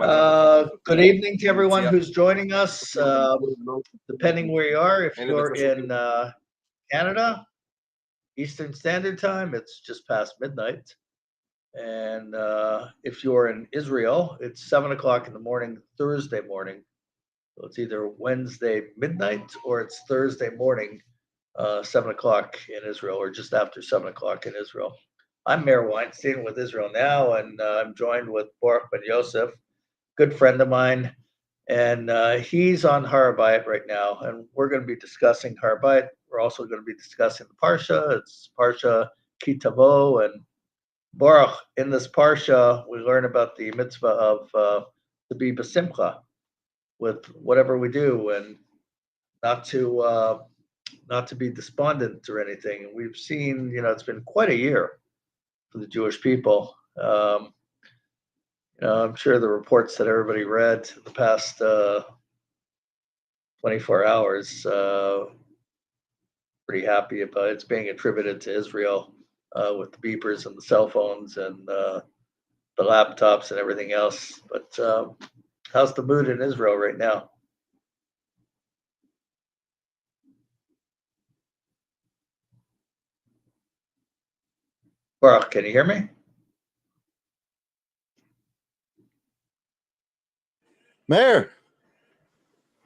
Good evening to everyone who's joining us. Depending where you are, if you're in Canada, Eastern Standard Time, it's just past midnight. And if you're in Israel, it's 7 o'clock in the morning, Thursday morning. So it's either Wednesday midnight or it's Thursday morning, 7 o'clock in Israel, or just after 7 o'clock in Israel. I'm Meir Weinstein with Israel Now, and I'm joined with Baruch Ben Yoseph, good friend of mine, and he's on Har Bayit right now, and we're going to be discussing Har Bayit. We're also going to be discussing the Parsha. It's Parsha Ki Tavo, and Baruch, in this Parsha, we learn about the mitzvah of to be besimcha with whatever we do, and not to be despondent or anything. We've seen, it's been quite a year for the Jewish people. I'm sure the reports that everybody read in the past 24 hours, pretty happy about it's being attributed to Israel with the beepers and the cell phones and the laptops and everything else. But how's the mood in Israel right now? Baruch, can you hear me? Mayor.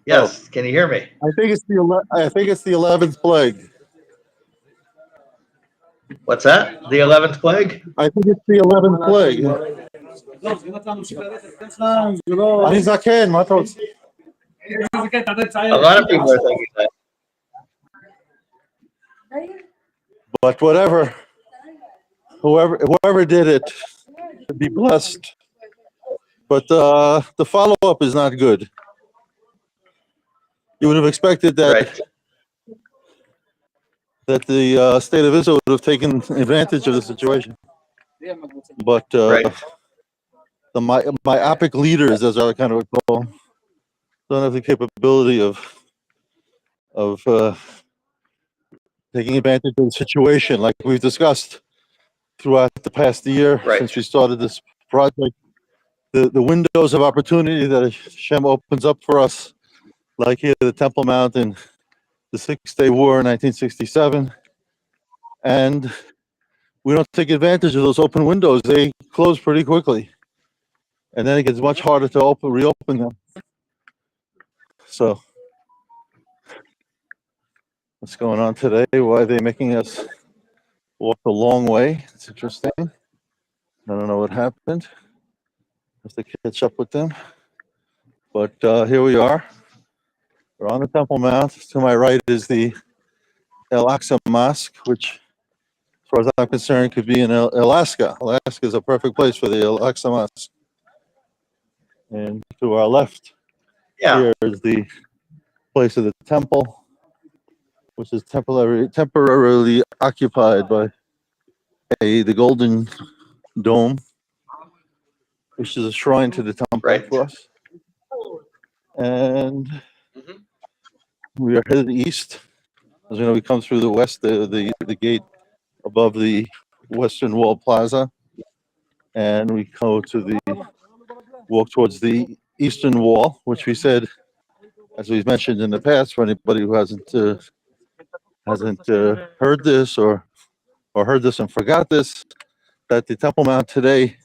Yes, Can you hear me? I think it's the 11th plague. What's that? The 11th plague? I think it's the 11th plague. אני זקן, מה אתה רוצה? A lot of people are thinking that. But whoever did it, should be blessed. But the follow-up is not good. You would have expected that Right. that the state of Israel would have taken advantage of the situation. But Right. the myopic leaders, as I kind of call them, don't have the capability of taking advantage of the situation, like we've discussed throughout the past year Right. since we started this project. The windows of opportunity that Hashem opens up for us, like here the Temple Mount in the Six-Day War in 1967, and we don't take advantage of those open windows. They close pretty quickly, and then it gets much harder to reopen them. So, what's going on today? Why are they making us walk a long way? It's interesting. I don't know what happened. Have to catch up with them. But here we are. We're on the Temple Mount. To my right is the El Aqsa Mosque, which, as far as I'm concerned, could be in Alaska. Alaska is a perfect place for the El Aqsa Mosque. And to our left, Yeah. here is the place of the temple, which is temporarily occupied by the Golden Dome, which is a shrine to the temple Right. for us. And we are headed east. As you know, we come through the west, the gate above the Western Wall Plaza, and we go to walk towards the Eastern Wall, which we said, as we've mentioned in the past, for anybody who hasn't heard this or heard this and forgot this, that the Temple Mount today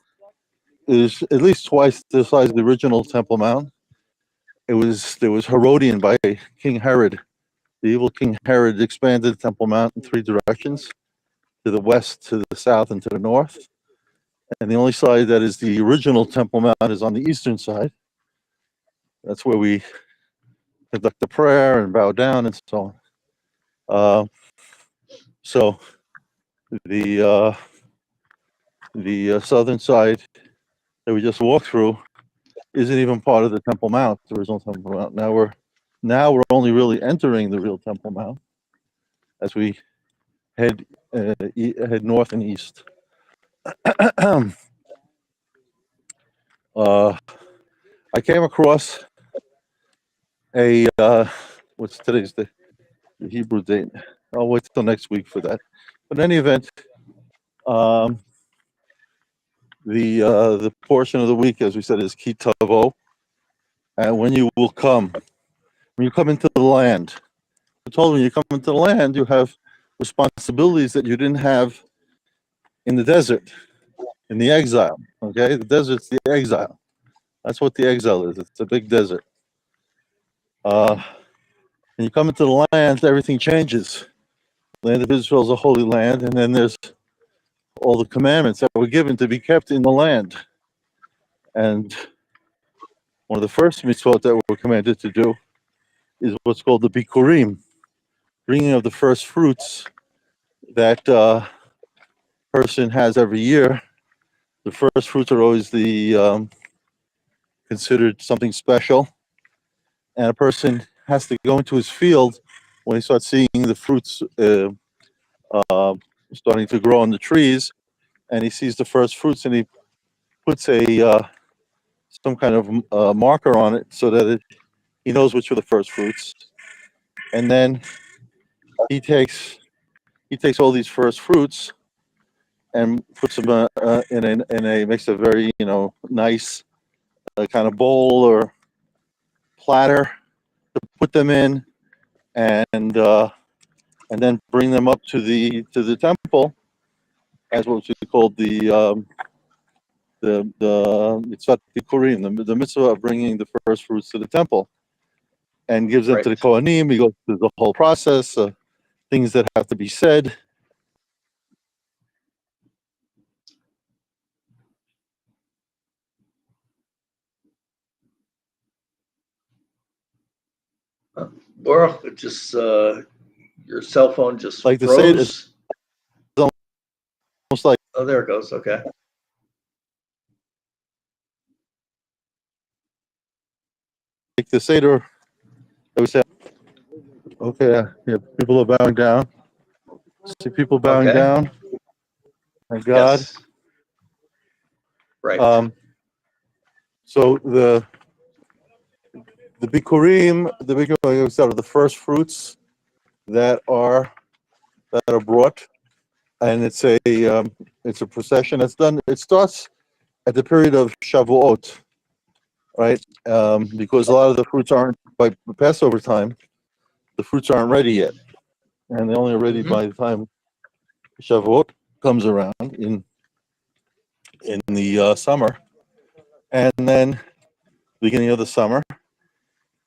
is at least twice the size of the original Temple Mount. There was Herodian by King Herod. The evil King Herod expanded the Temple Mount in three directions: to the west, to the south, and to the north. And the only side that is the original Temple Mount is on the eastern side. That's where we conduct the prayer and bow down and so on. So the southern side that we just walked through isn't even part of the Temple Mount, the original Temple Mount. Now we're only really entering the real Temple Mount as we head north and east. I came across a what's today's the Hebrew date? I'll wait till next week for that. But in any event, the portion of the week, as we said, is Kitavo. And when you come into the land, we're told when you come into the land, you have responsibilities that you didn't have in the desert, in the exile. Okay, the desert's the exile. That's what the exile is. It's a big desert. When you come into the land, everything changes. The land of Israel is a holy land, and then there's all the commandments that were given to be kept in the land. And one of the first mitzvot that we're commanded to do is what's called the Bikkurim, bringing of the first fruits that person has every year. The first fruits are always the considered something special, and a person has to go into his field when he starts seeing the fruits starting to grow on the trees, and he sees the first fruits, and he puts a some kind of marker on it so that he knows which are the first fruits, and then he takes all these first fruits and puts them in a makes a very nice kind of bowl or platter to put them in, and then bring them up to the temple as what we called the mitzvah Bikkurim, the mitzvah of bringing the first fruits to the temple, and gives them to the Kohanim. He goes through the whole process, things that have to be said. Baruch, it just your cell phone just Like to froze. say it's almost like, oh, there it goes. Okay. like the Seder. I would say, okay, yeah, people are bowing down. See people bowing Okay. down. Thank God. Yes. Right. So the Bikkurim, are the first fruits that are brought, and it's a procession that's done. It starts at the period of Shavuot, right? Because a lot of the fruits aren't by Passover time. The fruits aren't ready yet, and they're only ready by the time Shavuot comes around in the summer, and then beginning of the summer,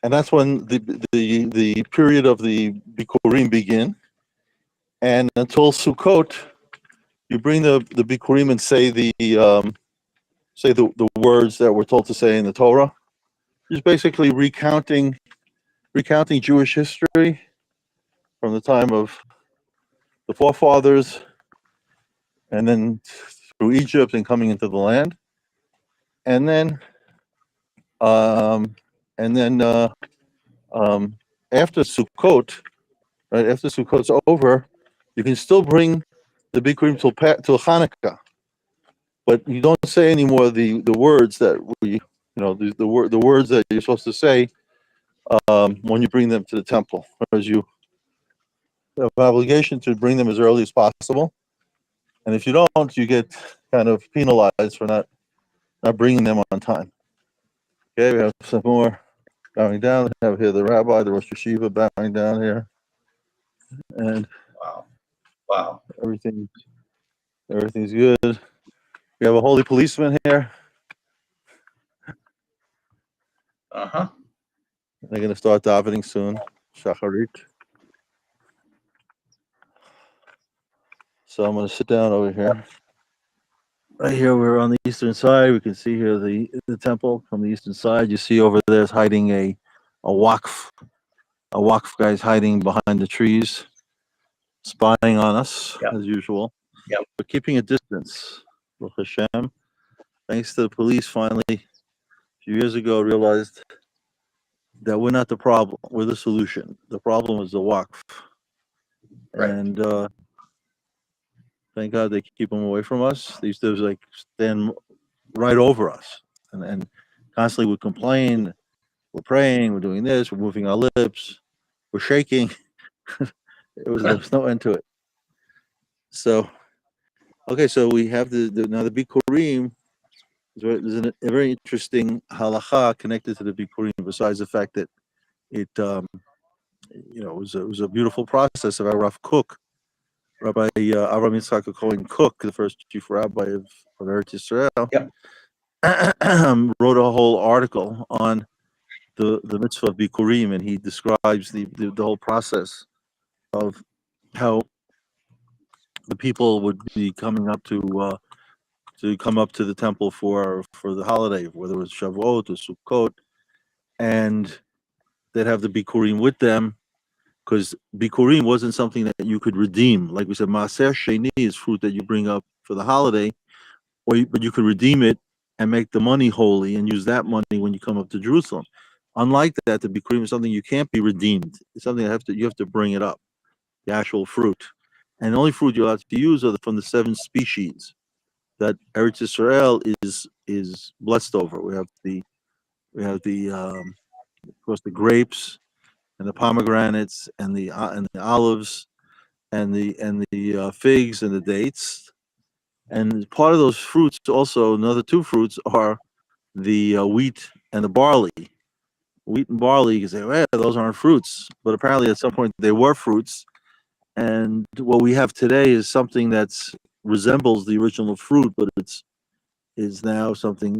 and that's when the period of the Bikurim begin, and until Sukkot, you bring the Bikurim and say the words that we're told to say in the Torah. Just basically recounting Jewish history from the time of the forefathers, and then through Egypt and coming into the land, and then after Sukkot, right after Sukkot's over, you can still bring the Bikurim till Hanukkah, but you don't say anymore the words that the words that you're supposed to say when you bring them to the temple, because you have an obligation to bring them as early as possible, and if you don't, you get kind of penalized for not bringing them on time. Okay, we have some more bowing down. We have here the rabbi, the Rosh Yeshiva bowing down here, and wow, everything's good. We have a holy policeman here. Uh-huh. They're going to start davening soon, Shacharit. So I'm going to sit down over here. Right here, we're on the eastern side. We can see here the temple from the eastern side. You see over there is hiding a waqf. A waqf guy's hiding behind the trees, spying on us as usual. Yep. We're keeping a distance. Baruch Hashem. Thanks to the police, finally, a few years ago, realized that we're not the problem. We're the solution. The problem is the waqf. Right. And thank God they keep them away from us. They used to stand right over us and constantly would complain. We're praying, we're doing this, we're moving our lips, we're shaking. There was no end to it. So, okay, so we have now the Bikurim. there's a very interesting halacha connected to the Bikkurim, besides the fact that it, it was a beautiful process of our Rav Kook, Rabbi Avram Yitzchak Cohen Cook, the first chief rabbi of Eretz Yisrael, Yep. wrote a whole article on the mitzvah of Bikkurim, and he describes the whole process of how the people would be coming up to come up to the temple for the holiday, whether it was Shavuot or Sukkot, and they'd have the Bikurim with them, because Bikurim wasn't something that you could redeem. Like we said, Maaser Sheni is fruit that you bring up for the holiday, but you could redeem it and make the money holy and use that money when you come up to Jerusalem. Unlike that, the Bikurim is something you can't be redeemed. It's something that you have to bring it up, the actual fruit. And the only fruit you're allowed to use are from the 7 species that Eretz Yisrael is blessed over. We have of course, the grapes and the pomegranates and the olives and the figs and the dates. And part of those fruits, also another 2 fruits, are the wheat and the barley. Wheat and barley, you can say, well, those aren't fruits, but apparently at some point they were fruits. And what we have today is something that's resembles the original fruit, but is now something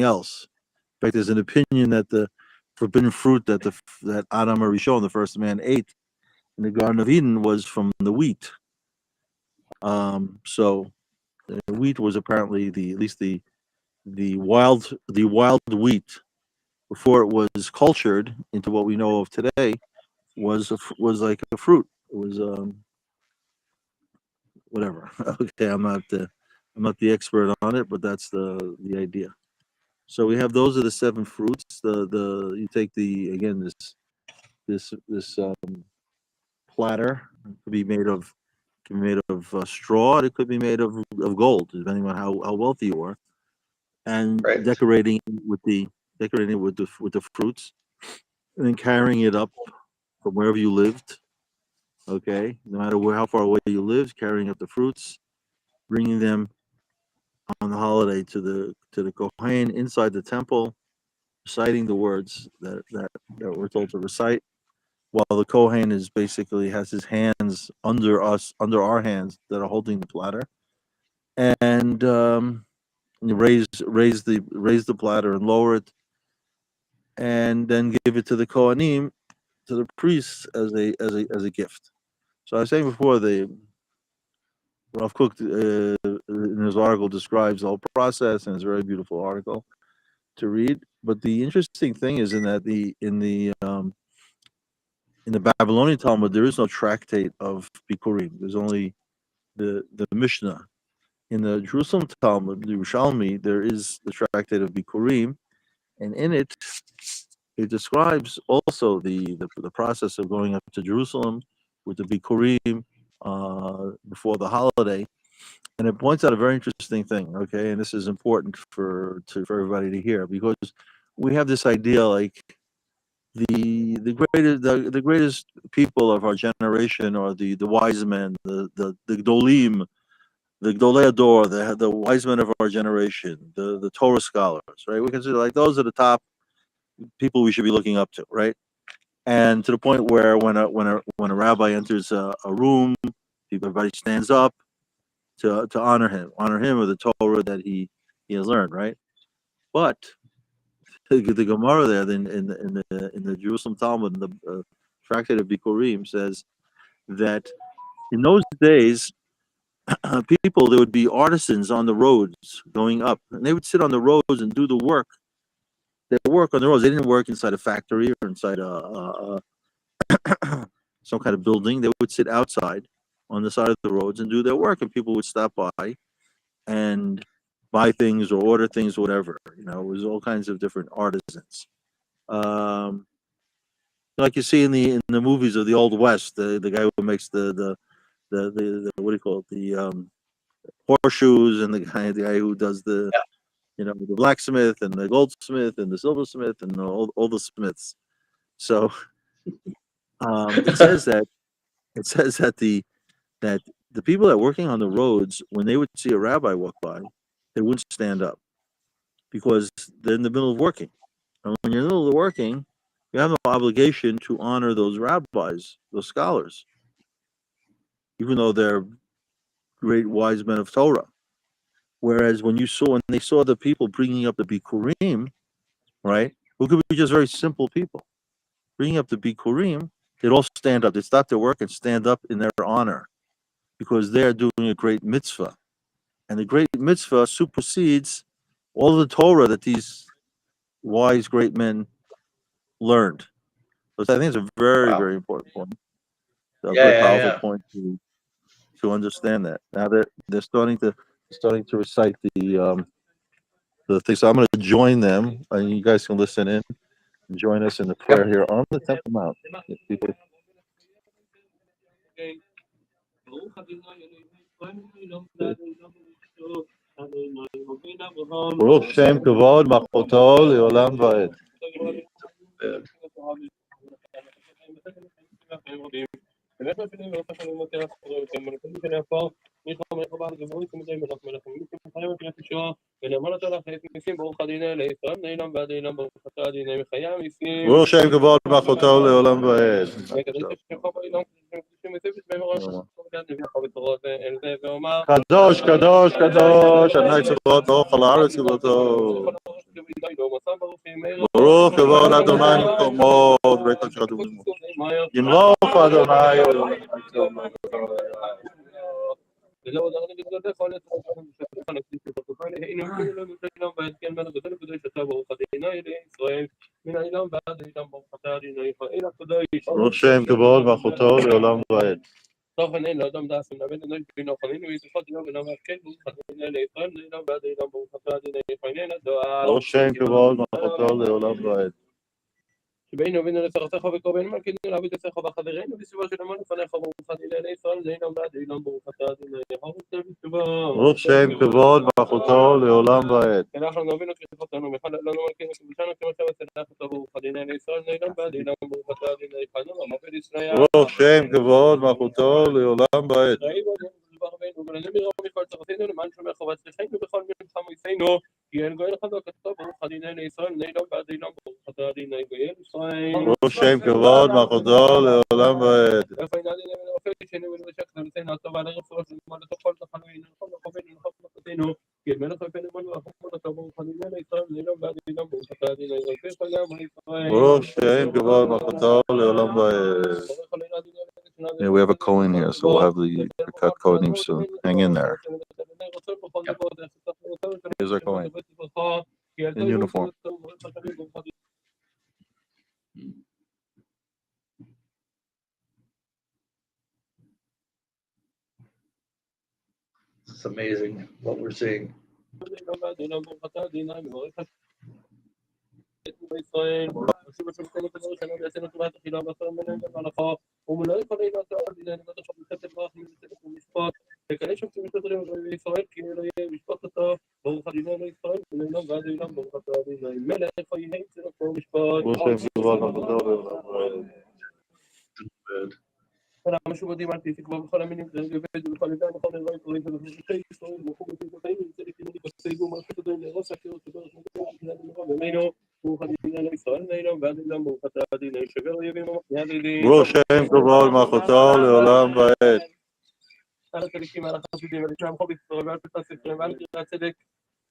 else. In fact, there's an opinion that the forbidden fruit that Adam Arishon, the first man, ate in the Garden of Eden was from the wheat. So the wheat was apparently at least the wild wheat before it was cultured into what we know of today was like a fruit. It was whatever. Okay, I'm not the expert on it, but that's the idea. So we have those are the 7 fruits. The you take this platter. It could be made of straw. It could be made of gold, depending on how wealthy you are. And Right. decorating it with the fruits, and then carrying it up from wherever you lived. Okay, no matter how far away you lived, carrying up the fruits, bringing them on the holiday to the Kohen inside the temple, reciting the words that we're told to recite, while the Kohen is basically has his hands under our hands that are holding the platter, and raise the platter and lower it, and then give it to the Kohanim, to the priests as a gift. So I was saying before, the Rav Kook in his article describes the whole process, and it's a very beautiful article to read. But the interesting thing is in the Babylonian Talmud, there is no tractate of Bikurim. There's only the Mishnah. In the Jerusalem Talmud, the Yerushalmi, there is the tractate of Bikurim, and in it describes also the process of going up to Jerusalem with the Bikurim before the holiday, and it points out a very interesting thing. Okay, and this is important for everybody to hear, because we have this idea like the greatest people of our generation are the wise men, the Gdolim, the Gdolei Ador, the wise men of our generation, the Torah scholars, right? We consider like those are the top people we should be looking up to, right? And to the point where when a rabbi enters a room, everybody stands up to honor him with the Torah that he has learned, right? But the Gemara there in the Jerusalem Talmud, in the tractate of Bikurim, says that in those days, there would be artisans on the roads going up, and they would sit on the roads and do the work. They work on the roads. They didn't work inside a factory or inside some kind of building. They would sit outside on the side of the roads and do their work, and people would stop by and buy things or order things, whatever. It was all kinds of different artisans. Like you see in the movies of the Old West, the guy who makes the what do you call it, the horseshoes, and the guy who does the the blacksmith and the goldsmith and the silversmith and all the smiths. So it says that the people that are working on the roads, when they would see a rabbi walk by, they wouldn't stand up. because they're in the middle of working. And when you're in the middle of working, you have no obligation to honor those rabbis, those scholars, even though they're great wise men of Torah. Whereas when they saw the people bringing up the Bikkurim, right, who could be just very simple people, bringing up the Bikkurim, they'd all stand up. They'd stop their work and stand up in their honor because they're doing a great mitzvah. And the great mitzvah supersedes all the Torah that these wise, great men learned. So I think it's a very, very important point. A very powerful point to understand that. Now they're starting to recite the thing. So I'm going to join them, and you guys can listen in and join us in the prayer here on the Temple Mount. People. Baruch Shem Kavod Machoto Leolam Vaed. Baruch Shem Kavod Machoto Leolam Vaed. Kadosh, Kadosh, Kadosh, Adonai Tzvaot Baruch Al Haaretz U'Bato. Baruch Kavod Adonai Mekomod Rekosh Adonai. Yimloch Adonai Baruch Shem Kavod Machoto Leolam Vaed. Baruch Shem Kavod Machoto Leolam Vaed. שבאנו ובינו לצרתך וקרבנו מלכנו לעבוד יצרך וחברינו בסביבה של עמנו לפניך ברוך אדוני ישראל זינם ועד אילם ברוך אתה אדוני ברוך שם כבוד מלכותו לעולם ועד. אנחנו נבינו כחותנו מחלל לנו מלכנו כבושנו כמשהו וצלח אותו ברוך אדוני ישראל זינם ועד אילם ברוך אתה אדוני חנו המפל ישראל ברוך שם כבוד מלכותו לעולם ועד. מכל צרתנו למען שומר חובת צלחנו בכל מלחמה יצאנו כי אין גואל חזק כתוב ברוך אדוני ישראל נעלם ועד אילם ברוך אתה אדוני גואל ישראל ברוך שם כבוד מלכותו לעולם ועד. איפה אינני למה נופל שני ולבשק נרצנו הטוב על הרפואה שלמה לתוכל תחנו ינרחום לחובנו לחוב לחובתנו כי מלך ופן אמנו וחומנו אותו ברוך אדוני ישראל נעלם ועד אילם ברוך אתה אדוני רפך גם ישראל ברוך שם כבוד מלכותו לעולם ועד. Yeah, we have a Kohen here, so we'll have the cut Kohanim soon. Hang in there. Here's our Kohen in uniform. It's amazing what we're seeing. משובדים על פי תקווה בכל המינים ובד ובכל ידיים בכל נראה קוראים ובשתי ישראל ברוך הוא בתקוותנו וצדיקים ובסייגו מלכות אדוני לראש הכירות וברך מגדול ומנו ברוך אדוני לישראל נעלם ועד אילם ברוך אתה אדוני שבר אויבים ומחיה לידי ברוך שם כבוד מלכותו לעולם ועד. על הצדיקים על החסידים על ישמעם חוב ישראל ועל פתח ספרים ועל קריאת צדק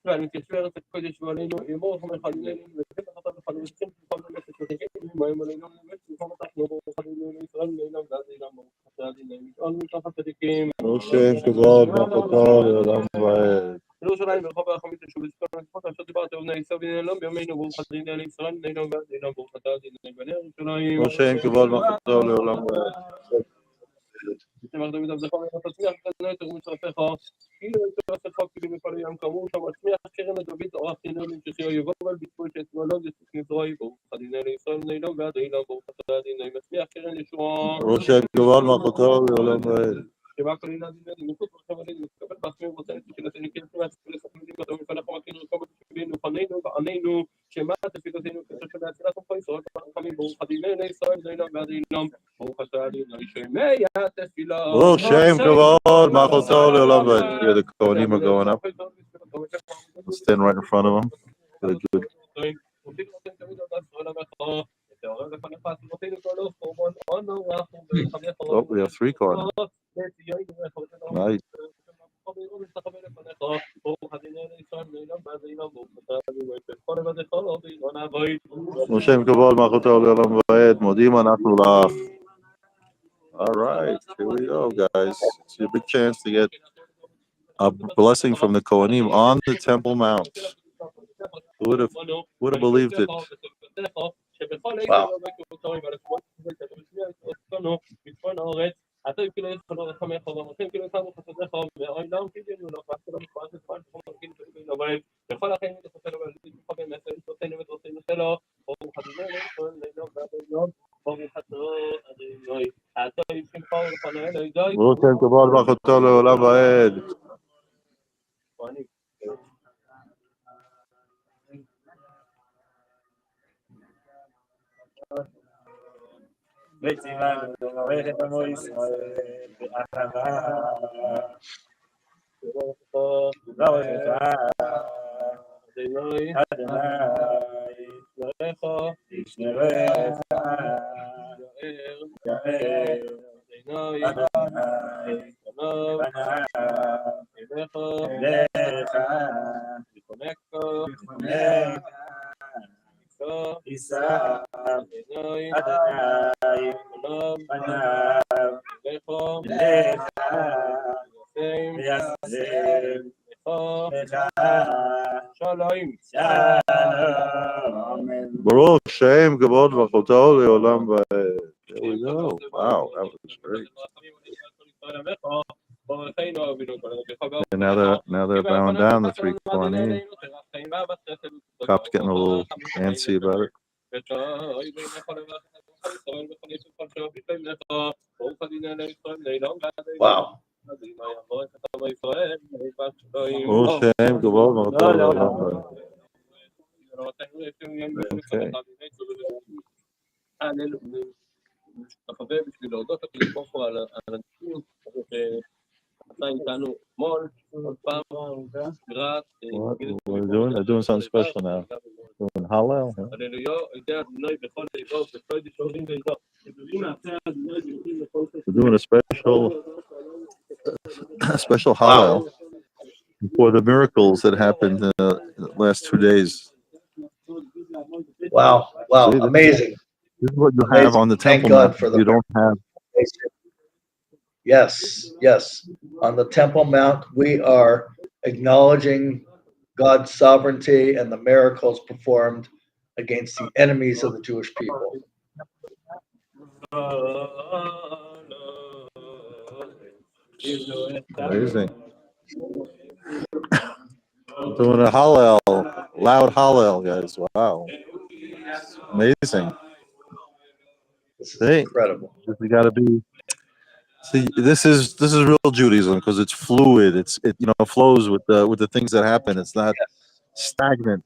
ועל מתיישבי ארץ הקודש ועלינו יאמור לכם לחלילנו וכן תחתם לחלילנו וכן תחתם לנפש ותקן ומהם עלינו ובית וחום תחנו ברוך אדוני לישראל נעלם ועד אילם ברוך אתה אדוני מתעון מתוך הצדיקים ברוך שם כבוד מלכותו לעולם ועד. ירושלים ברחוב הרחמית לשוב לזכור לזכות אשר דיברת ובני ישראל ונעלם בימינו ברוך אדוני לישראל נעלם ועד אילם ברוך אתה אדוני בני ירושלים ברוך שם כבוד מלכותו לעולם ועד. דוד עבדך ותצמיח קטנה יותר ומצרפך כאילו יצורפך כאילו בכל ים כאמור שמצמיח קרן לדוד אורח תינונים שחיו יבוא אבל ביטוי שאתמולוג יצוק נזרועי ברוך אדוני לישראל נעלם ועד אילם ברוך אתה אדוני מצמיח קרן ישועה ברוך שם כבוד מלכותו לעולם ועד. שבא כל עילה דינני מחוץ ורחם עלינו ותקבל בעצמי ובוצענו תפילתנו כן תמאס ולספרים אותו מפניך מכינו כל בתשבינו לפנינו וענינו שמה תפילתנו כתוב להצלת עמך ישראל ברחמים ברוך אדוני לישראל נעלם ועד אילם ברוך אתה אדוני שומע תפילה ברוך שם כבוד מלכותו לעולם ועד. Here the Kohanim are going up. We'll stand right in front of them. Good, good. Oh, we have 3 cards. Nice. Moshem Kabal Machoto Leolam Vaed Modim Anachnu Lach. All right, here we go, guys. It's a big chance to get a blessing from the Kohanim on the Temple Mount. Who would have believed it? Wow. Moshem Kabal Machoto Leolam Vaed. Baruch Shem Kabal Machoto Leolam Vaed. There we go. Wow, that was great. And now they're bowing down the 3 Kohanim. Cop's getting a little antsy about it. Wow. Moshem Kabal Machoto Leolam Vaed. Okay. What we're doing? They're doing something special now. Doing Hallel. Huh? We're doing a special Hallel for the miracles that happened the last 2 days. Wow. Wow. See, Amazing. This is what you Amazing. have on the Thank Temple God Mount. for the You don't have. Yes, yes. On the Temple Mount, we are acknowledging God's sovereignty and the miracles performed against the enemies of the Jewish people. Amazing. Doing a Hallel, loud Hallel, guys. Wow. Amazing. This is See, incredible. we got to be. See, this is real Judaism because it's fluid. It flows with the things that happen. It's not stagnant.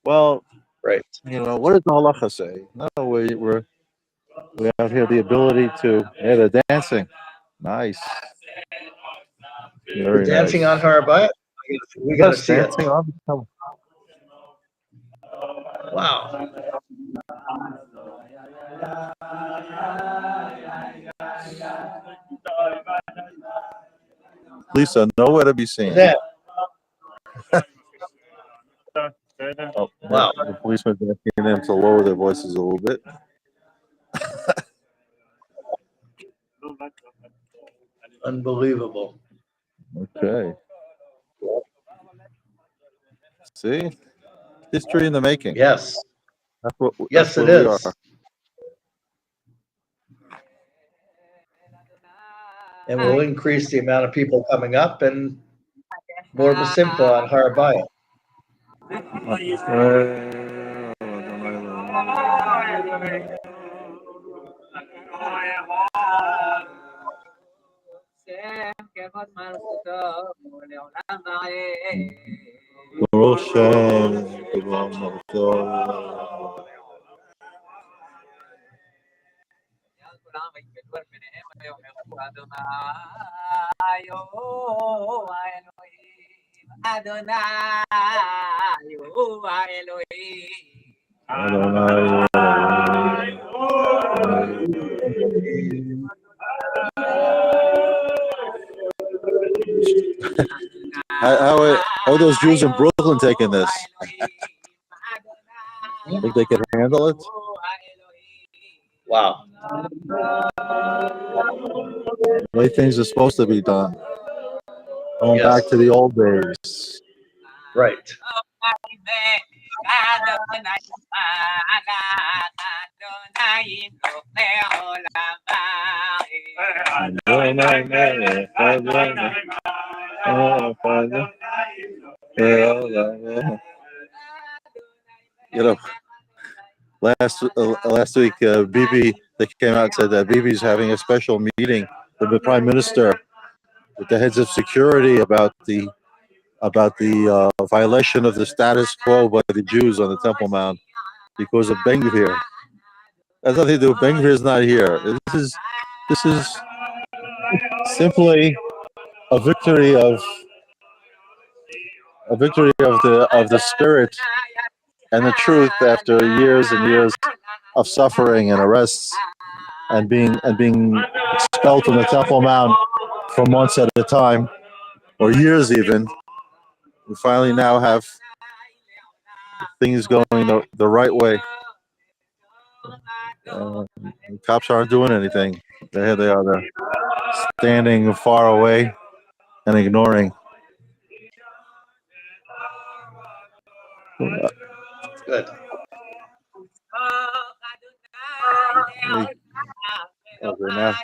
Well, Right. What does the halacha say? No, we have here the ability to. Yeah, they're dancing. Nice. We're Very dancing nice. on Harabayat. We got to Yes, see it. dancing on the Temple. Wow. Lisa, nowhere to be seen. That. Oh, Wow. the policeman's asking them to lower their voices a little bit. Unbelievable. Okay. See? History in the making. Yes. That's It where we is. are. And we'll increase the amount of people coming up and more Basimcha on Harabayat. How are those Jews in Brooklyn taking this? Think they can handle it? Wow. The way things are supposed to be done. Going Yes. back to the old days. Right. You know, last week, Bibi, they came out and said that Bibi's having a special meeting with the Prime Minister, with the heads of security about the violation of the status quo by the Jews on the Temple Mount because of Ben Gvir. Has nothing to do with Ben Gvir's not here. This is simply a victory of the spirit and the truth after years and years of suffering and arrests and being expelled from the Temple Mount for months at a time or years even. We finally now have things going the right way. The cops aren't doing anything. They are. They're standing far away and ignoring. Good. Okay, now.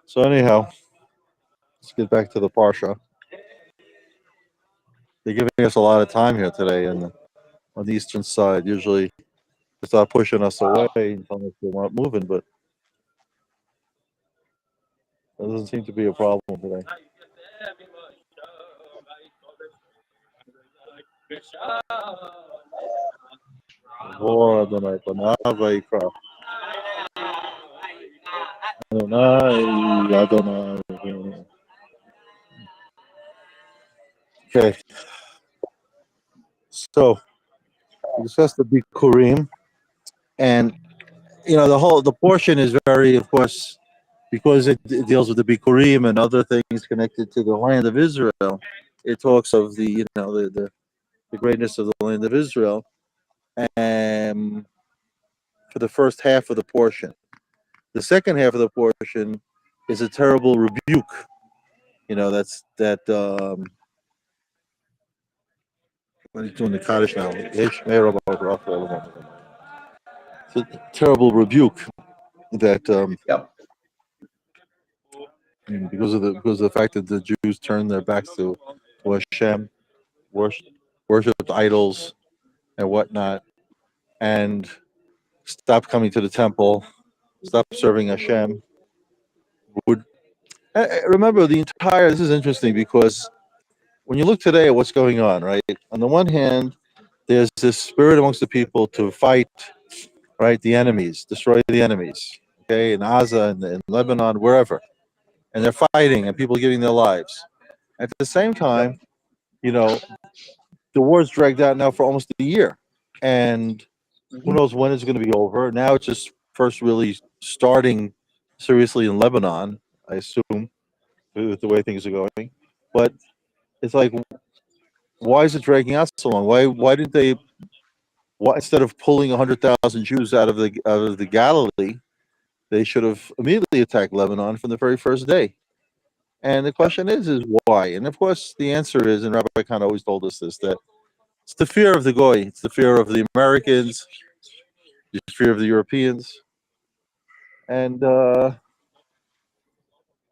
So anyhow, let's get back to the Parsha. They're giving us a lot of time here today, and on the eastern side, usually they start pushing us away and telling us we're not moving, but that doesn't seem to be a problem today. Oh, Adonai, Vayikra. Adonai, Adonai. Okay, so we discussed the Bikkurim, and the portion is very, of course, because it deals with the Bikkurim and other things connected to the land of Israel. It talks of the greatness of the land of Israel, and for the first half of the portion. The second half of the portion is a terrible rebuke. That's that. What are you doing the Kaddish now? It's a terrible rebuke that Yep. because of the fact that the Jews turned their backs to Hashem, worshipped idols and whatnot, and stopped coming to the temple, stopped serving Hashem. Remember this is interesting because when you look today at what's going on, right? On the one hand, there's this spirit amongst the people to fight, right, the enemies, destroy the enemies, okay, in Gaza and in Lebanon, wherever, and they're fighting and people giving their lives. At the same time, the war's dragged out now for almost a year, and who knows when it's going to be over. Now it's just first really starting seriously in Lebanon, I assume, with the way things are going. But it's like, why is it dragging out so long? Why didn't they? Why, instead of pulling 100,000 Jews out of the Galilee, they should have immediately attacked Lebanon from the very first day. And the question is why? And of course, the answer is, and Rabbi Khan always told us this, that it's the fear of the goy, it's the fear of the Americans, the fear of the Europeans, and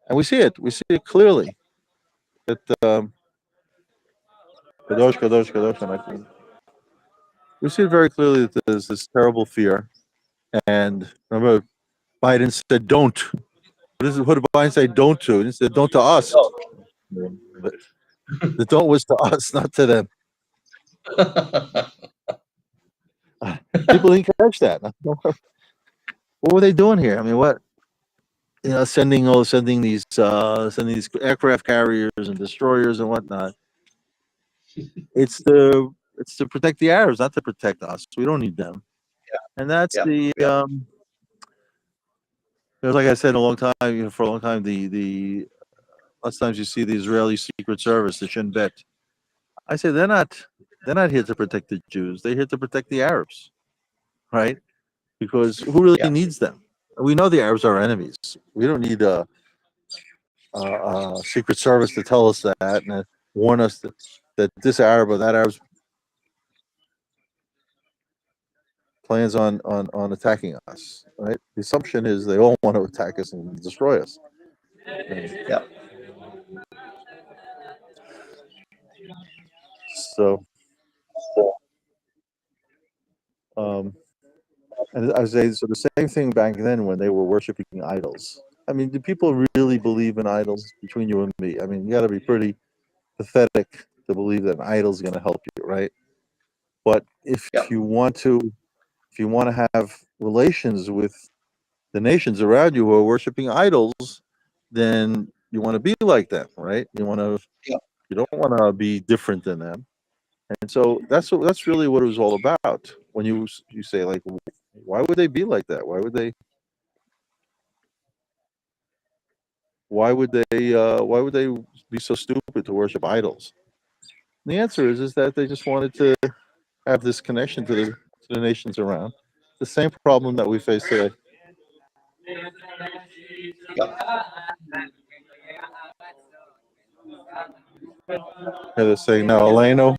we see it. We see it clearly. That Kadosh, Kadosh, Kadosh, and I think We see very clearly that there's this terrible fear. And remember, Biden said, "Don't." What did Biden say? "Don't" to. He said, "Don't" to us. But the "don't" was to us, not to them. People didn't catch that. What were they doing here? I mean, what? Sending these aircraft carriers and destroyers and whatnot. It's to protect the Arabs, not to protect us. We don't need them. And that's like I said a long time, for a long time, the lots of times you see the Israeli Secret Service, the Shin Bet. I say they're not here to protect the Jews. They're here to protect the Arabs, right? Because who really needs them? We know the Arabs are our enemies. We don't need a Secret Service to tell us that and warn us that this Arab or that Arab's plans on attacking us, right? The assumption is they all want to attack us and destroy us. Yeah. So, and I say so. The same thing back then when they were worshiping idols. I mean, do people really believe in idols? Between you and me, I mean, you got to be pretty pathetic to believe that an idol is going to help you, right? But if you want to have relations with the nations around you who are worshiping idols, then you want to be like them, right? You don't want to be different than them. And so that's really what it was all about. When you say, like, why would they be like that? Why would they be so stupid to worship idols? And the answer is that they just wanted to have this connection to the nations around. The same problem that we face today. They're saying now, Eleno,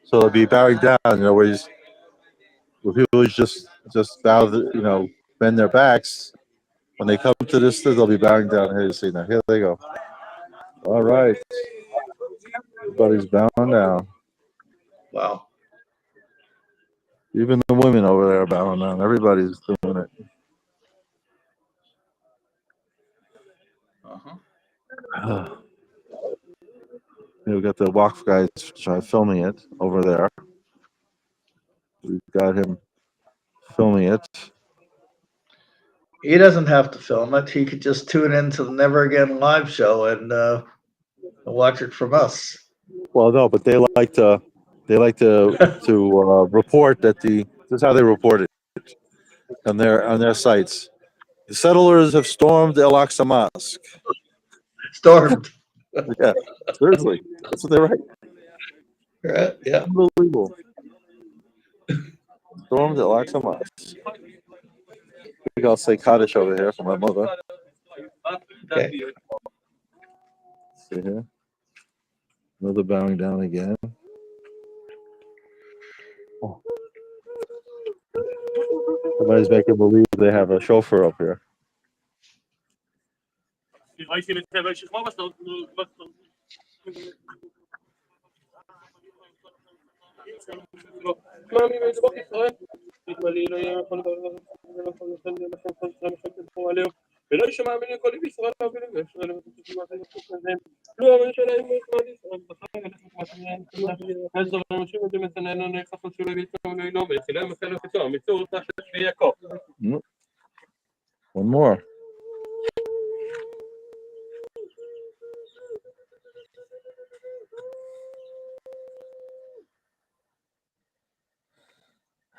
so they'll be bowing down. Where people just bow, bend their backs. When they come to this, they'll be bowing down. Here you see now. Here they go. All right, everybody's bowing down. Wow. Even the women over there are bowing down. Everybody's doing it. We've got the Waqf guys filming it over there. We've got him filming it. He doesn't have to film it. He could just tune into the Never Again live show and watch it from us. Well, no, but they like to report that this is how they report it on their sites. The settlers have stormed El Aqsa Mosque. Stormed. Yeah, seriously, that's what they write. Right? Yeah. Unbelievable. Stormed El Aqsa Mosque. I think I'll say Kaddish over here for my mother. Okay. See here. Another bowing down again. Oh. Somebody's making believe they have a chauffeur up here. One more.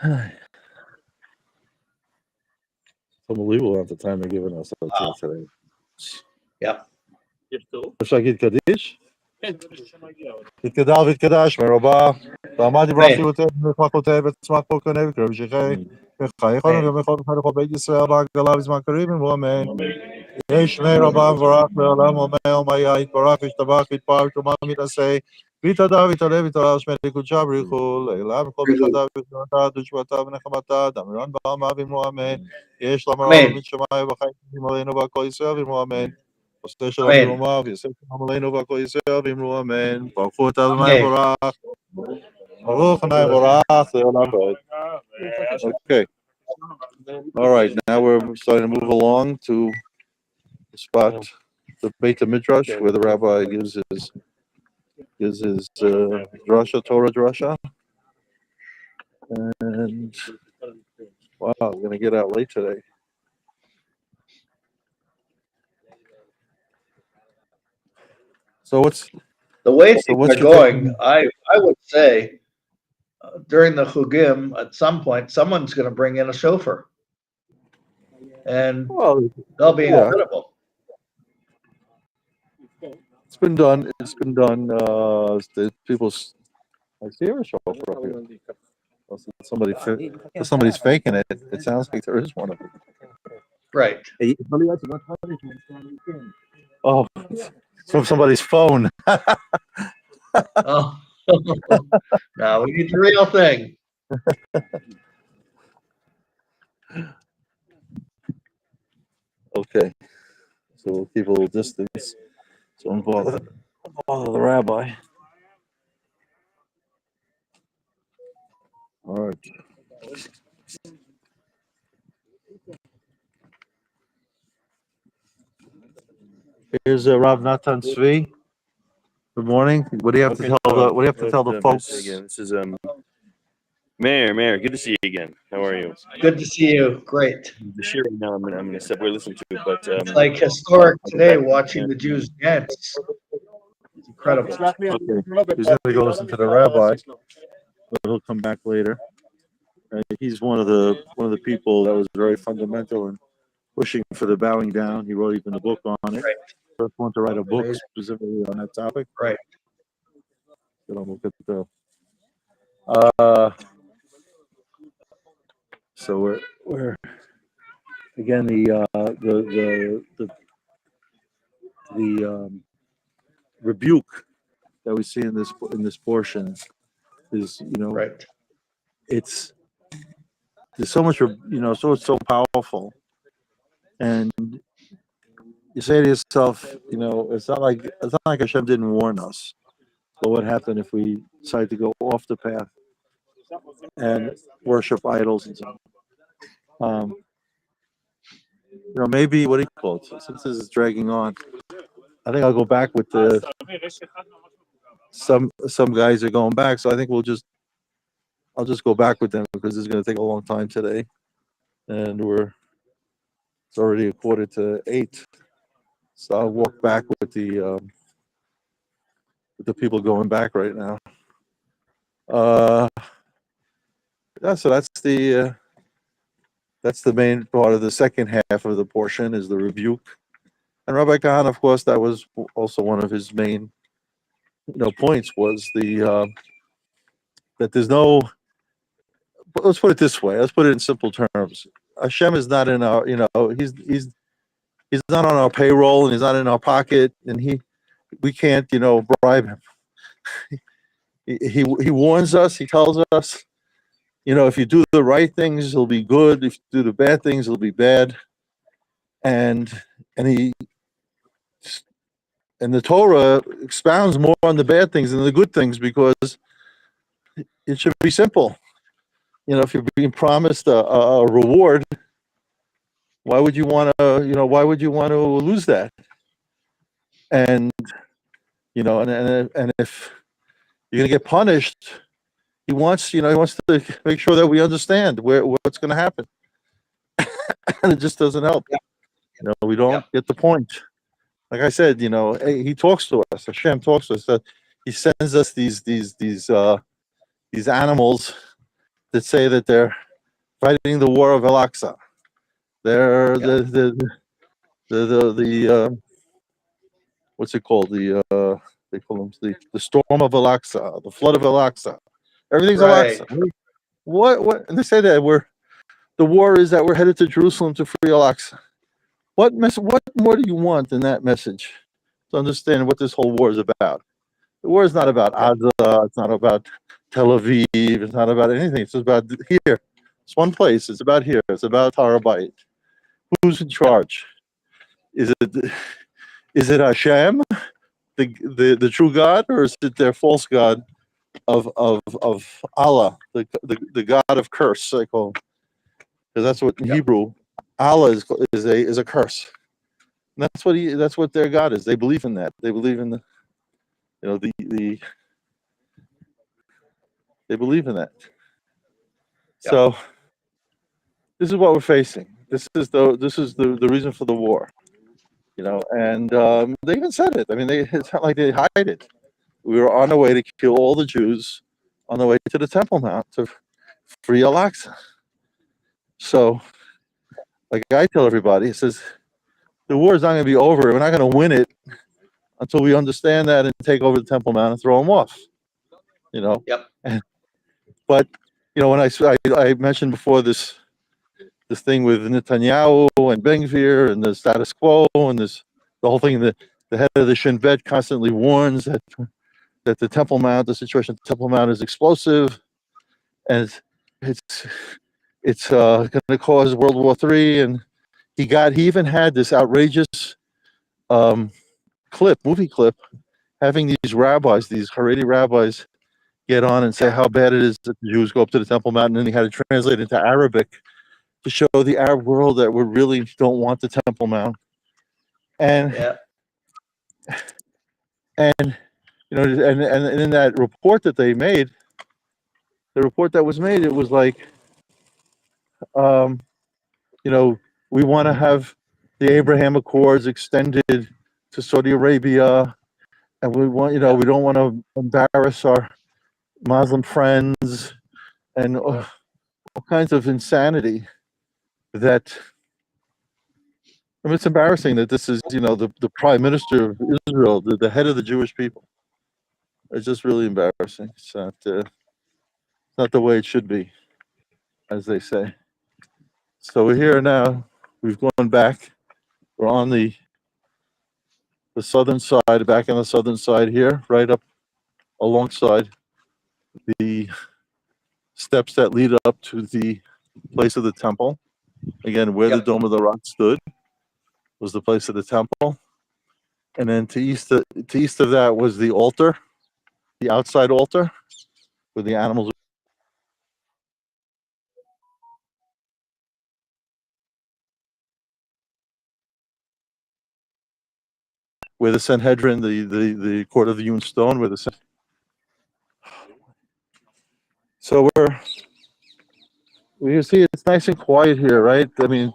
It's unbelievable at the time they're giving us today. Yeah. אפשר להגיד קדיש? יתגדל ויתקדש מרבה, ועמד יברכיותיהם ופחותיהם וצמח פורקני וקרב שכי, וחייכנו גם לכל בית ישראל בעגלה בזמן קריב, אמרו אמן. יש מי רבה מבורך לעולם אומר, מה היה יתברך וישתבח ויתפאר ותרומה מתעשה, ויתהדר ויתעלה ויתעלה על שמי לקודשה בריחו, לעילם וכל בחדה ושמתה ושבתה ונחמתה, דמיון בעלמה ואמרו אמן. יש למראה ומת שמאי וחיים עלינו והכל ישראל ואמרו אמן. עושה שלום במרומיו, יוסף שלום עלינו והכל ישראל ואמרו אמן. ברכו את ה' יבורך. Okay. All right. Now we're starting to move along to the spot, the Beit Midrash, where the rabbi gives his drasha, Torah drasha. And wow, we're gonna get out late today. So The way things what's are your going, take? I would say during the chugim, at some point, someone's going to bring in a chauffeur, and Well, they'll be yeah, incredible. it's been done. It's been done. The people's. I see a chauffeur up here. Well, somebody's faking it. It sounds like there is one of them. Right. Oh, it's from somebody's phone. Oh, no, we need the real thing. Okay, so we'll keep a little distance. So don't bother the rabbi. All right. Here's Rav Natan Tzvi. Good morning. What do you have to tell the folks? Again, this is Mayor. Good to see you again. How are you? Good to see you. Great. The shir right now I'm gonna step away listen to, but It's like historic I'll go today back. watching the Jews dance. It's incredible. Okay. He's going to go listen to the rabbi, but he'll come back later. He's one of the people that was very fundamental in pushing for the bowing down. He wrote even a book on it. Right. First one to write a book Amazing. specifically on that topic. Right. So look at the. So we're again the rebuke that we see in this portion is Right. it's there's so much so it's so powerful, and you say to yourself, it's not like Hashem didn't warn us, but what happened if we decide to go off the path and worship idols and so on? Maybe what do you call it? Since this is dragging on, I think I'll go back with some guys are going back, so I think I'll just go back with them because it's going to take a long time today, and it's already 7:45, so I'll walk back with the people going back right now. Yeah, so that's the main part of the second half of the portion is the rebuke, and Rabbi Kahan, of course, that was also one of his main points was that there's no. Let's put it this way. Let's put it in simple terms. Hashem is not in our, he's not on our payroll and he's not in our pocket, and we can't, bribe him. He warns us. He tells us, if you do the right things, it'll be good. If you do the bad things, it'll be bad. And the Torah expounds more on the bad things than the good things because it should be simple. If you're being promised a reward, why would you want to lose that? And and if you're gonna get punished, he wants to make sure that we understand what's gonna happen. And it just doesn't help. We don't get the point. Like I said, he talks to us. Hashem talks to us. He sends us these animals that say that they're fighting the war of Al-Aqsa. They're the what's it called? They call them the storm of Al-Aqsa, the flood of Al-Aqsa. Everything's Right. Al-Aqsa. What? And they say that the war is that we're headed to Jerusalem to free Al-Aqsa. What more do you want than that message to understand what this whole war is about? The war is not about Gaza. It's not about Tel Aviv. It's not about anything. It's about here. It's one place. It's about here. It's about Harabait. Who's in charge? Is it Hashem, the true God, or is it their false God of Allah, the God of curse, I call him, because that's what in Hebrew Allah is a curse. And that's what their God is. They believe in that. They believe in they believe in that. So this is what we're facing. This is the reason for the war. And they even said it. I mean, it's not like they hide it. We were on the way to kill all the Jews on the way to the Temple Mount to free Al-Aqsa. So, like I tell everybody, it says the war is not going to be over. We're not going to win it until we understand that and take over the Temple Mount and throw them off. Yep. But when I mentioned before this thing with Netanyahu and Ben Gvir and the status quo and the whole thing, the head of the Shin Bet constantly warns that the Temple Mount, the situation at the Temple Mount is explosive, and it's going to cause World War III. And he even had this outrageous movie clip, having these rabbis, these Haredi rabbis, get on and say how bad it is that the Jews go up to the Temple Mount, and then he had to translate into Arabic to show the Arab world that we really don't want the Temple Mount. And and in that report that they made, the report that was made, it was like, we want to have the Abraham Accords extended to Saudi Arabia, and we want, we don't want to embarrass our Muslim friends, and all kinds of insanity. That, I mean, it's embarrassing that this is, the prime minister of Israel, the head of the Jewish people. It's just really embarrassing. It's not the way it should be, as they say. So we're here now. We've gone back. We're on the southern side, back on the southern side here, right up alongside the steps that lead up to the place of the temple. Again, where the Dome of the Rock stood was the place of the temple. And then to east of that was the altar, the outside altar, where the animals, where the Sanhedrin, the court of the hewn stone, where the so we see it's nice and quiet here, right? I mean,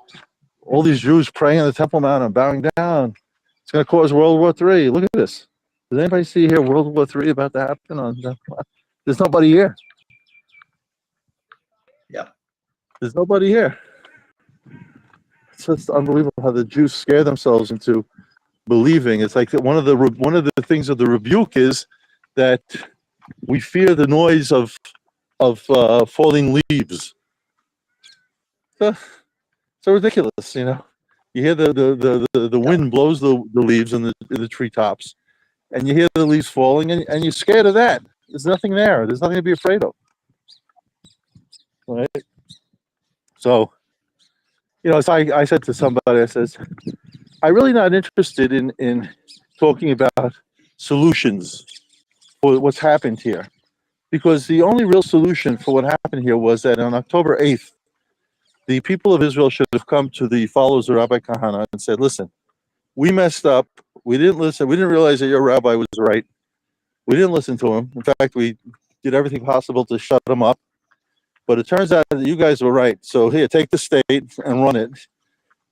all these Jews praying on the Temple Mount and bowing down. It's going to cause World War III. Look at this. Does anybody see here World War III about to happen? There's nobody here. Yeah. There's nobody here. It's just unbelievable how the Jews scare themselves into believing. It's like one of the things of the rebuke is that we fear the noise of falling leaves. So ridiculous, You hear the wind blows the leaves in the treetops, and you hear the leaves falling, and you're scared of that. There's nothing there. There's nothing to be afraid of. Right? So, as I said to somebody, I says, I'm really not interested in talking about solutions for what's happened here, because the only real solution for what happened here was that on October 8th, the people of Israel should have come to the followers of Rabbi Kahana and said, listen, we messed up. We didn't listen. We didn't realize that your rabbi was right. We didn't listen to him. In fact, we did everything possible to shut him up. But it turns out that you guys were right. So here, take the state and run it,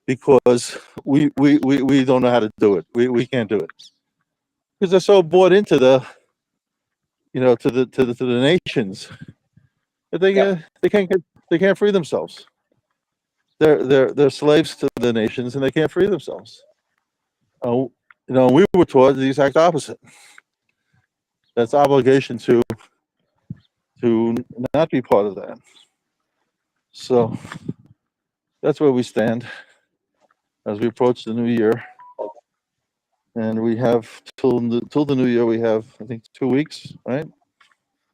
because we don't know how to do it. We can't do it, because they're so bought into the to the nations that they can't free themselves. They're slaves to the nations, and they can't free themselves. We were taught the exact opposite. That's obligation to not be part of that. So that's where we stand as we approach the new year, and we have till the new year. We have, I think, 2 weeks, right?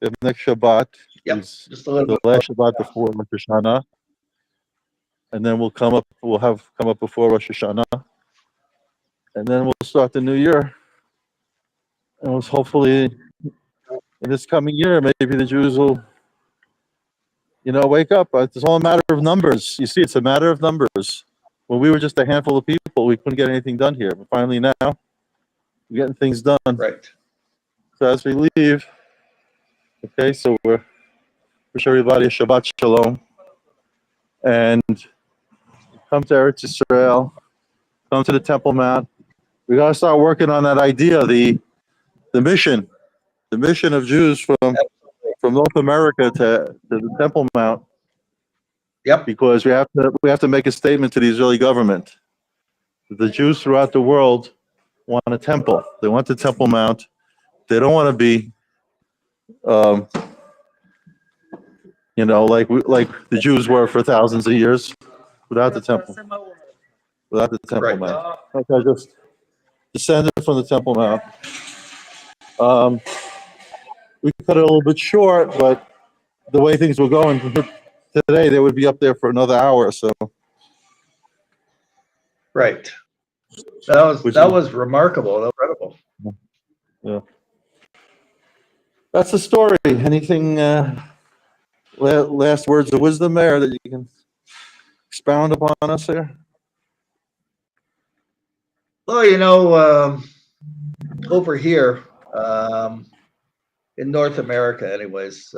We have next Shabbat. Yep. Just a little the bit. last Shabbat before Rosh Hashanah, and then we'll come up before Rosh Hashanah, and then we'll start the new year, and we'll hopefully in this coming year, maybe the Jews will, wake up. It's all a matter of numbers. You see, it's a matter of numbers. When we were just a handful of people, we couldn't get anything done here. But finally now, we're getting things done. Right. So as we leave, okay, so we're wish everybody a Shabbat Shalom. And come to Eretz Yisrael, come to the Temple Mount. We got to start working on that idea, the mission of Jews from North America to the Temple Mount. Yep. Because we have to make a statement to the Israeli government. The Jews throughout the world want a temple. They want the Temple Mount. They don't want to be, like the Jews were for thousands of years without the temple. Without the Temple Right. Mount. Okay, just descended from the Temple Mount. We cut it a little bit short, but the way things were going today, they would be up there for another hour or so. Right. That was remarkable. Incredible. Yeah. That's the story. Anything, last words of wisdom there that you can expound upon us here? Well, over here, in North America anyways,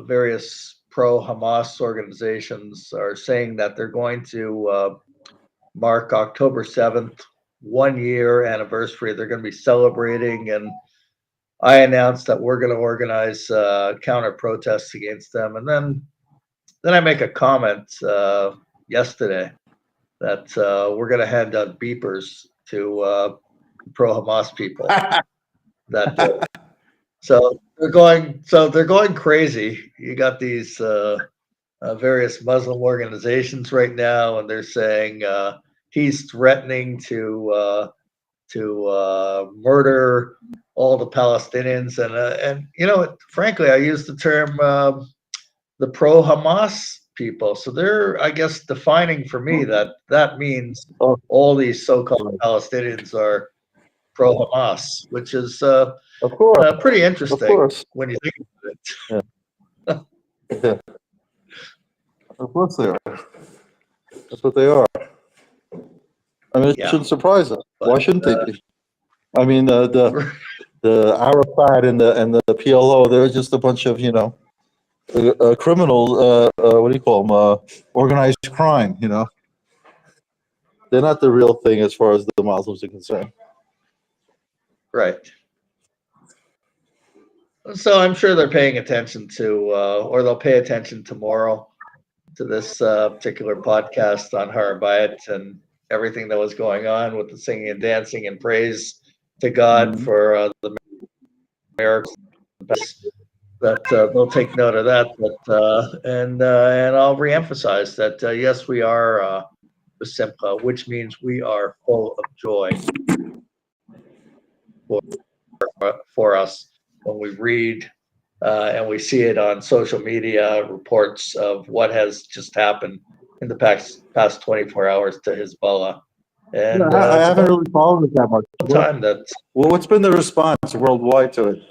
various pro-Hamas organizations are saying that they're going to mark October 7th, 1 year anniversary. They're going to be celebrating, and I announced that we're going to organize counter protests against them. And then I make a comment yesterday that we're going to hand out beepers to pro-Hamas people that day. So they're going crazy. You got these various Muslim organizations right now, and they're saying he's threatening to murder all the Palestinians, and frankly, I use the term the pro-Hamas people. So they're, I guess, defining for me that means all these so-called Palestinians are pro-Hamas, which is Of course. pretty interesting Of course. when you think about it. Yeah. Of course they are. That's what they are. I mean, it Yeah. shouldn't surprise us. But, why shouldn't they be? I mean, the Arafat and the PLO, they're just a bunch of criminal. What do you call them? Organized crime. They're not the real thing as far as the Muslims are concerned. Right. So I'm sure they're paying attention to, or they'll pay attention tomorrow to this particular podcast on Har Bayit and everything that was going on with the singing and dancing and praise to God for the miracles. That they'll take note of that, and I'll reemphasize that yes, we are Simcha, which means we are full of joy for us when we read and we see it on social media reports of what has just happened in the past 24 hours to Hezbollah. And I haven't really followed it that much. What's been the response worldwide to it?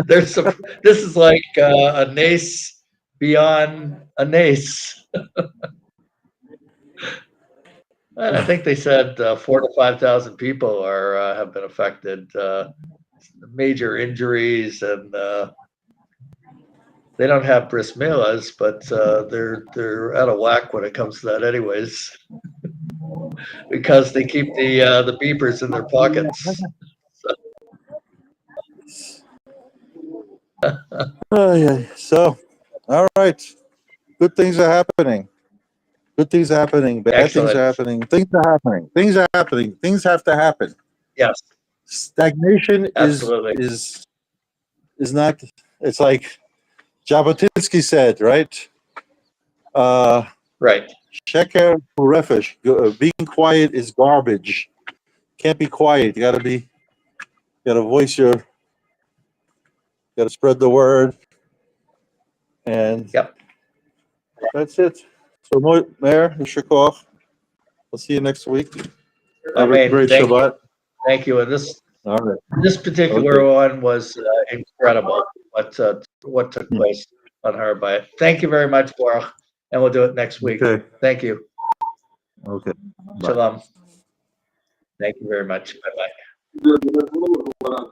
This is like a nace beyond a nace. I think they said 4,000 to 5,000 people have been affected, major injuries, and they don't have bris milas, but they're out of whack when it comes to that, anyways, because they keep the beepers in their pockets. So, all right, good things are happening. Good things are happening. Bad Excellent. things are happening. Things are happening. Things are happening. Things have to happen. Yes. Stagnation is not. It's like Jabotinsky said, right? Right. Sheker refesh. Being quiet is garbage. Can't be quiet. You gotta voice your. Gotta spread the word. And yep, that's it. So, Meir, Yishar Koach. I'll see you next week. Have a Amen. great Thank you. Shabbat. Thank you. And All right. this particular one was incredible. What took place on her, but thank you very much, Baruch, and we'll do it next week. Okay. Thank you. Okay. Bye. Shalom. Thank you very much. Bye bye.